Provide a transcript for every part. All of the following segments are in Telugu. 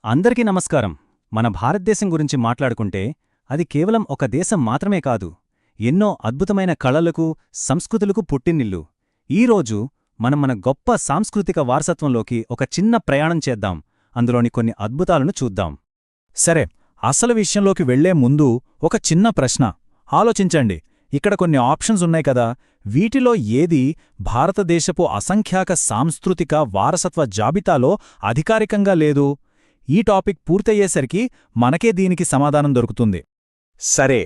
అందరికీ నమస్కారం. మన భారతదేశం గురించి మాట్లాడుకుంటే అది కేవలం ఒక దేశం మాత్రమే కాదు, ఎన్నో అద్భుతమైన కళలకు, సంస్కృతులకు పుట్టినిల్లు. ఈరోజు మనం మన గొప్ప సాంస్కృతిక వారసత్వంలోకి ఒక చిన్న ప్రయాణం చేద్దాం, అందులోని కొన్ని అద్భుతాలను చూద్దాం. సరే, అసలు విషయంలోకి వెళ్లే ముందు ఒక చిన్న ప్రశ్న ఆలోచించండి. ఇక్కడ కొన్ని ఆప్షన్స్ ఉన్నాయి కదా, వీటిలో ఏది భారతదేశపు అసంఖ్యాక సాంస్కృతిక వారసత్వ జాబితాలో అధికారికంగా లేదు? ఈ టాపిక్ పూర్తయ్యేసరికి మనకే దీనికి సమాధానం దొరుకుతుంది. సరే,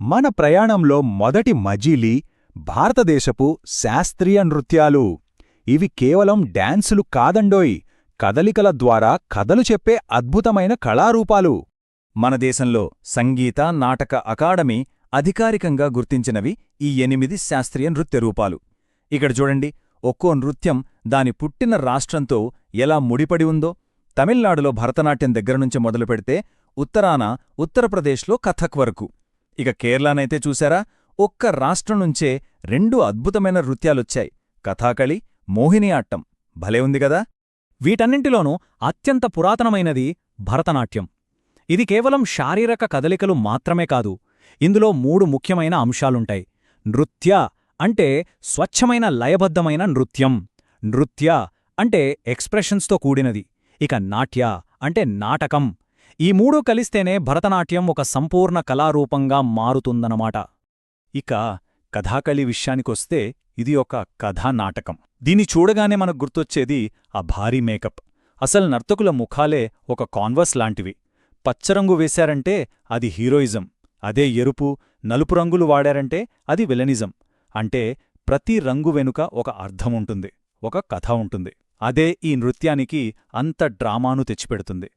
మన ప్రయాణంలో మొదటి మజీలి భారతదేశపు శాస్త్రీయ నృత్యాలు. ఇవి కేవలం డాన్సులు కాదండోయ్, కదలికల ద్వారా కథలు చెప్పే అద్భుతమైన కళారూపాలు. మన దేశంలో సంగీత నాటక అకాడమీ అధికారికంగా గుర్తించినవి ఈ 8 శాస్త్రీయ నృత్య రూపాలు. ఇక్కడ చూడండి, ఒక్కో నృత్యం దాని పుట్టిన రాష్ట్రంతో ఎలా ముడిపడి ఉందో. తమిళనాడులో భరతనాట్యం దగ్గరనుంచి మొదలుపెడితే ఉత్తరాన ఉత్తరప్రదేశ్లో కథక్ వరకు. ఇక కేరళనైతే చూశారా, ఒక్క రాష్ట్రం నుంచే 2 అద్భుతమైన నృత్యాలొచ్చాయి, కథాకళి, మోహినియాట్టం. భలే ఉంది గదా. వీటన్నింటిలోనూ అత్యంత పురాతనమైనది భరతనాట్యం. ఇది కేవలం శారీరక కదలికలు మాత్రమే కాదు, ఇందులో 3 ముఖ్యమైన అంశాలుంటాయి. నృత్య అంటే స్వచ్ఛమైన లయబద్ధమైన నృత్యం, నృత్య అంటే ఎక్స్ప్రెషన్స్తో కూడినది, ఇక నాట్య అంటే నాటకం. ఈ 3 కలిస్తేనే భరతనాట్యం ఒక సంపూర్ణ కళారూపంగా మారుతుందన్నమాట. ఇక కథాకళి విషయానికొస్తే ఇది ఒక కథానాటకం. దీన్ని చూడగానే మనకు గుర్తొచ్చేది ఆ భారీ మేకప్. అసలు నర్తకుల ముఖాలే ఒక కాన్వర్స్ లాంటివి. పచ్చరంగు వేశారంటే అది హీరోయిజం, అదే ఎరుపు, నలుపు రంగులు వాడారంటే అది విలనిజం. అంటే ప్రతి రంగు వెనుక ఒక అర్థముంటుంది, ఒక కథ ఉంటుంది. అదే ఈ నృత్యానికి అంత డ్రామాను తెచ్చిపెడుతుంది.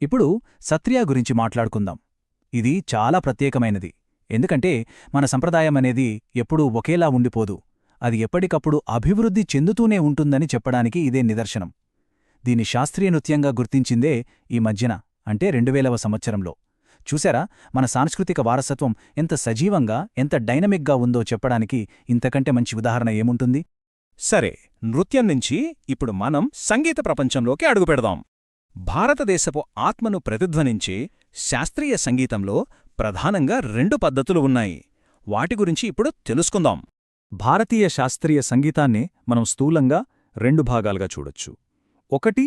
ఇప్పుడు సత్రియా గురించి మాట్లాడుకుందాం. ఇది చాలా ప్రత్యేకమైనది, ఎందుకంటే మన సంప్రదాయమనేది ఎప్పుడూ ఒకేలా ఉండిపోదు, అది ఎప్పటికప్పుడు అభివృద్ధి చెందుతూనే ఉంటుందని చెప్పడానికి ఇదే నిదర్శనం. దీన్ని శాస్త్రీయ నృత్యంగా గుర్తించిందే ఈ మధ్యన, అంటే 2000వ సంవత్సరంలో. చూశారా, మన సాంస్కృతిక వారసత్వం ఎంత సజీవంగా, ఎంత డైనమిక్గా ఉందో చెప్పడానికి ఇంతకంటే మంచి ఉదాహరణ ఏముంటుంది? సరే, నృత్యం నుంచి ఇప్పుడు మనం సంగీత ప్రపంచంలోకి అడుగుపెడదాం. భారతదేశపు ఆత్మను ప్రతిధ్వనించే శాస్త్రీయ సంగీతంలో ప్రధానంగా 2 పద్ధతులు ఉన్నాయి. వాటి గురించి ఇప్పుడు తెలుసుకుందాం. భారతీయ శాస్త్రీయ సంగీతాన్ని మనం స్థూలంగా 2 భాగాలుగా చూడొచ్చు. ఒకటి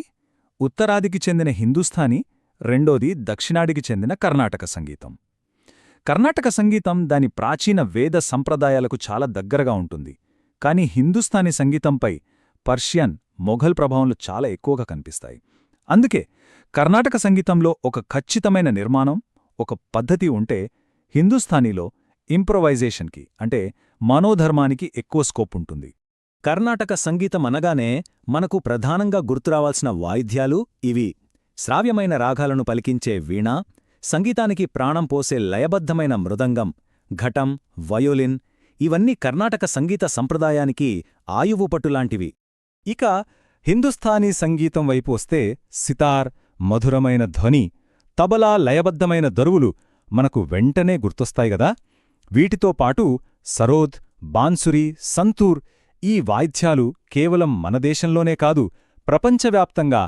ఉత్తరాదికి చెందిన హిందూస్థానీ, రెండోది దక్షిణాదికి చెందిన కర్ణాటక సంగీతం. కర్ణాటక సంగీతం దాని ప్రాచీన వేద సంప్రదాయాలకు చాలా దగ్గరగా ఉంటుంది, కానీ హిందూస్థానీ సంగీతంపై పర్షియన్, మొఘల్ ప్రభావంలు చాలా ఎక్కువగా కనిపిస్తాయి. అందుకే కర్ణాటక సంగీతంలో ఒక ఖచ్చితమైన నిర్మాణం, ఒక పద్ధతి ఉంటే, హిందూస్థానీలో ఇంప్రొవైజేషన్కి, అంటే మనోధర్మానికి ఎక్కువ స్కోప్ ఉంటుంది. కర్ణాటక సంగీతం అనగానే మనకు ప్రధానంగా గుర్తురావాల్సిన వాయిద్యాలు ఇవి: శ్రావ్యమైన రాగాలను పలికించే వీణ, సంగీతానికి ప్రాణం పోసే లయబద్ధమైన మృదంగం, ఘటం, వయోలిన్. ఇవన్నీ కర్ణాటక సంగీత సంప్రదాయానికి ఆయువుపట్టులాంటివి. ఇక హిందుస్థానీ సంగీతం వైపు వస్తే సితార్, మధురమైన ధ్వని, తబలా, లయబద్ధమైన దరువులు మనకు వెంటనే గుర్తొస్తాయిగదా. వీటితో పాటు సరోద్, బాన్సురీ, సంతూర్, ఈ వాయిద్యాలు కేవలం మన దేశంలోనే కాదు, ప్రపంచవ్యాప్తంగా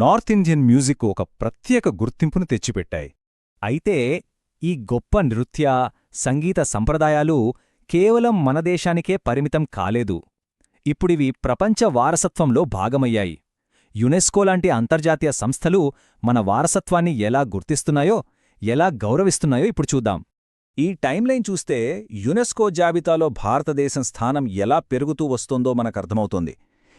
నార్త్ ఇండియన్ మ్యూజిక్ ఒక ప్రత్యేక గుర్తింపును తెచ్చిపెట్టాయి. అయితే ఈ గొప్ప నృత్య, సంగీత సంప్రదాయాలు కేవలం మన దేశానికే పరిమితం కాలేదు. ఇప్పుడివి ప్రపంచ వారసత్వంలో భాగమయ్యాయి. యునెస్కో లాంటి అంతర్జాతీయ సంస్థలు మన వారసత్వాన్ని ఎలా గుర్తిస్తున్నాయో, ఎలా గౌరవిస్తున్నాయో ఇప్పుడు చూద్దాం. ఈ టైంలైన్ చూస్తే యునెస్కో జాబితాలో భారతదేశం స్థానం ఎలా పెరుగుతూ వస్తోందో మనకర్థమవుతోంది.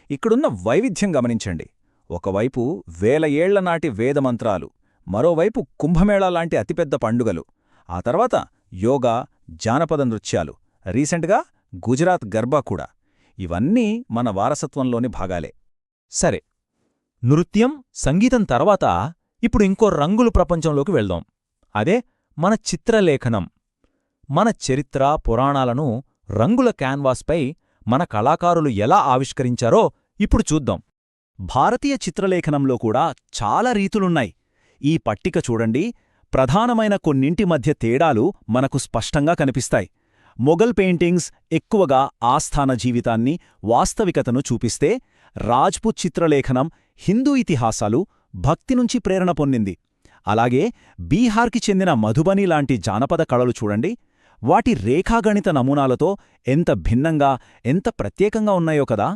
ఇక్కడున్న వైవిధ్యం గమనించండి. ఒకవైపు 1000 ఏళ్ల నాటి వేదమంత్రాలు, మరోవైపు కుంభమేళా లాంటి అతిపెద్ద పండుగలు, ఆ తర్వాత యోగా, జానపద నృత్యాలు, రీసెంట్గా గుజరాత్ గర్బా కూడా. ఇవన్నీ మన వారసత్వంలోని భాగాలే. సరే, నృత్యం, సంగీతం తర్వాత ఇప్పుడు ఇంకో రంగుల ప్రపంచంలోకి వెళ్దాం. అదే మన చిత్రలేఖనం. మన చరిత్ర, పురాణాలను రంగుల క్యాన్వాస్పై మన కళాకారులు ఎలా ఆవిష్కరించారో ఇప్పుడు చూద్దాం. భారతీయ చిత్రలేఖనంలో కూడా చాలా రీతులున్నాయి. ఈ పట్టిక చూడండి, ప్రధానమైన కొన్నింటి మధ్య తేడాలు మనకు స్పష్టంగా కనిపిస్తాయి. మొఘల్ పెయింటింగ్స్ ఎక్కువగా ఆస్థాన జీవితాన్ని, వాస్తవికతను చూపిస్తే, రాజ్పుత్ చిత్రలేఖనం హిందూ ఇతిహాసాలు, భక్తి నుంచి ప్రేరణ పొందింది. అలాగే బీహార్కి చెందిన మధుబని లాంటి జానపద కళలు చూడండి, వాటి రేఖాగణిత నమూనాలతో ఎంత భిన్నంగా, ఎంత ప్రత్యేకంగా ఉన్నాయో కదా.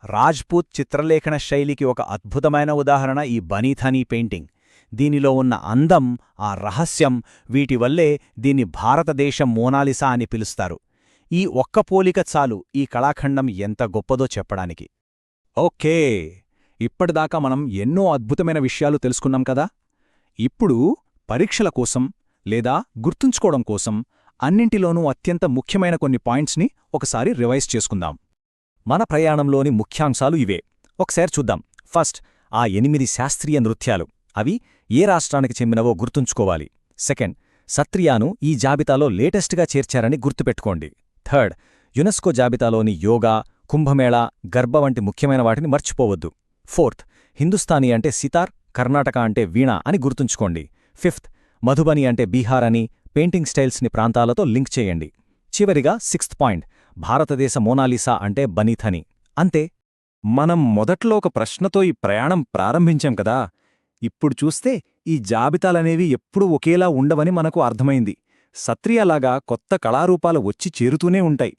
రాజ్పూత్ చిత్రలేఖన శైలికి ఒక అద్భుతమైన ఉదాహరణ ఈ బనీథనీ పెయింటింగ్. దీనిలో ఉన్న అందం, ఆ రహస్యం, వీటివల్లే దీన్ని భారతదేశం మోనాలిసా అని పిలుస్తారు. ఈ ఒక్క పోలిక చాలు ఈ కళాఖండం ఎంత గొప్పదో చెప్పడానికి. ఓకే, ఇప్పటిదాకా మనం ఎన్నో అద్భుతమైన విషయాలు తెలుసుకున్నాం కదా. ఇప్పుడు పరీక్షల కోసం లేదా గుర్తుంచుకోవడం కోసం అన్నింటిలోనూ అత్యంత ముఖ్యమైన కొన్ని పాయింట్స్ని ఒకసారి రివైజ్ చేసుకుందాం. మన ప్రయాణంలోని ముఖ్యాంశాలు ఇవే. ఒకసారి చూద్దాం. ఫస్ట్, ఆ 8 శాస్త్రీయ నృత్యాలు. అవి ఏ రాష్ట్రానికి చెందినవో గుర్తుంచుకోవాలి. సెకండ్, సత్రియాను ఈ జాబితాలో లేటెస్ట్గా చేర్చారని గుర్తుపెట్టుకోండి. థర్డ్, యునెస్కో జాబితాలోని యోగా, కుంభమేళా, గర్భ వంటి ముఖ్యమైన వాటిని మర్చిపోవద్దు. ఫోర్త్, హిందుస్థానీ అంటే సితార్, కర్ణాటక అంటే వీణ అని గుర్తుంచుకోండి. ఫిఫ్త్, మధుబని అంటే బీహార్ అని, పెయింటింగ్ స్టైల్స్ని ప్రాంతాలతో లింక్ చేయండి. చివరిగా సిక్స్త్ పాయింట్, భారతదేశ మోనాలిసా అంటే బనీథనీ. అంతే. మనం మొదట్లో ఒక ప్రశ్నతో ఈ ప్రయాణం ప్రారంభించాం కదా. ఇప్పుడు చూస్తే ఈ జాబితాలనేవి ఎప్పుడూ ఒకేలా ఉండవని మనకు అర్థమైంది. సత్రియలాగా కొత్త కళారూపాలు వచ్చి చేరుతూనే ఉంటాయి.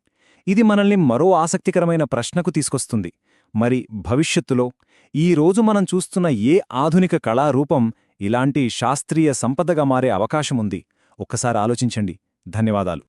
ఇది మనల్ని మరో ఆసక్తికరమైన ప్రశ్నకు తీసుకొస్తుంది. మరి భవిష్యత్తులో ఈరోజు మనం చూస్తున్న ఏ ఆధునిక కళారూపం ఇలాంటి శాస్త్రీయ సంపదగా మారే అవకాశముంది? ఒక్కసారి ఆలోచించండి. ధన్యవాదాలు.